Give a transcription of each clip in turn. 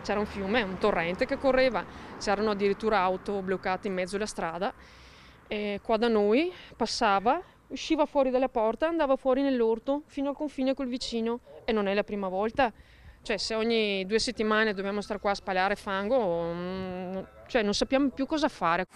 c'era un fiume, un torrente che correva, c'erano addirittura auto bloccate in mezzo alla strada e qua da noi passava, usciva fuori dalla porta, andava fuori nell'orto fino al confine col vicino e non è la prima volta. Cioè, se ogni 2 settimane dobbiamo stare qua a spalare fango, cioè non sappiamo più cosa fare.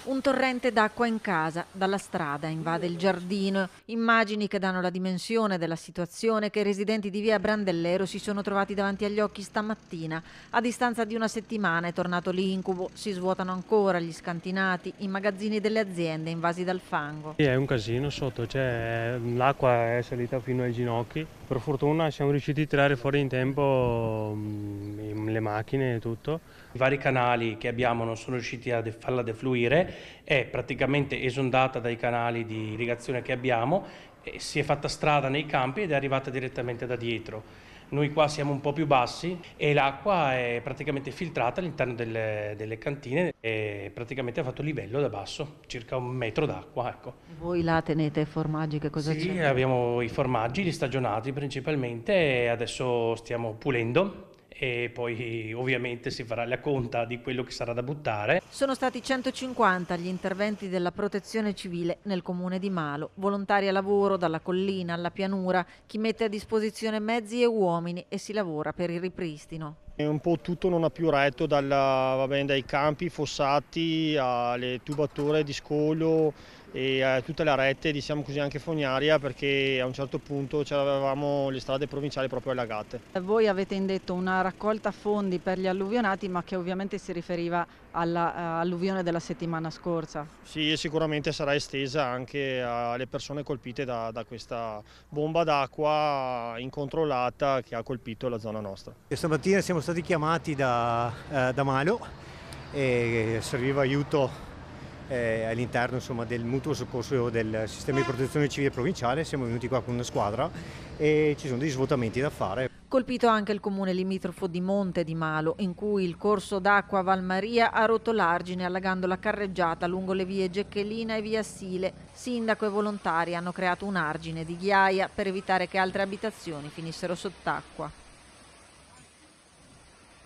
Un torrente d'acqua in casa, dalla strada, invade il giardino. Immagini che danno la dimensione della situazione che i residenti di via Brandellero si sono trovati davanti agli occhi stamattina. A distanza di una settimana è tornato l'incubo, si svuotano ancora gli scantinati, i magazzini delle aziende invasi dal fango. È un casino sotto, cioè, l'acqua è salita fino ai ginocchi. Per fortuna siamo riusciti a tirare fuori in tempo le macchine e tutto. I vari canali che abbiamo non sono riusciti a farla defluire, è praticamente esondata dai canali di irrigazione che abbiamo, e si è fatta strada nei campi ed è arrivata direttamente da dietro. Noi qua siamo un po' più bassi e l'acqua è praticamente filtrata all'interno delle cantine e praticamente ha fatto livello da basso, circa 1 metro d'acqua. Ecco. Voi là tenete formaggi, che cosa Sì, c'è? abbiamo i formaggi, gli stagionati principalmente, e adesso stiamo pulendo e poi ovviamente si farà la conta di quello che sarà da buttare. Sono stati 150 gli interventi della Protezione Civile nel comune di Malo, volontari a lavoro dalla collina alla pianura, chi mette a disposizione mezzi e uomini e si lavora per il ripristino. Un po' tutto non ha più retto, dai campi fossati alle tubature di scoglio e a tutte le rette, diciamo così, anche fognaria, perché a un certo punto avevamo le strade provinciali proprio allagate. Voi avete indetto una raccolta fondi per gli alluvionati, ma che ovviamente si riferiva all'alluvione della settimana scorsa. Sì, sicuramente sarà estesa anche alle persone colpite da questa bomba d'acqua incontrollata che ha colpito la zona nostra. Stamattina siamo stati chiamati da Malo e serviva aiuto all'interno, insomma, del mutuo soccorso del sistema di protezione civile provinciale. Siamo venuti qua con una squadra e ci sono degli svuotamenti da fare. Colpito anche il comune limitrofo di Monte di Malo, in cui il corso d'acqua Valmaria ha rotto l'argine allagando la carreggiata lungo le vie Gecchelina e via Sile. Sindaco e volontari hanno creato un argine di ghiaia per evitare che altre abitazioni finissero sott'acqua.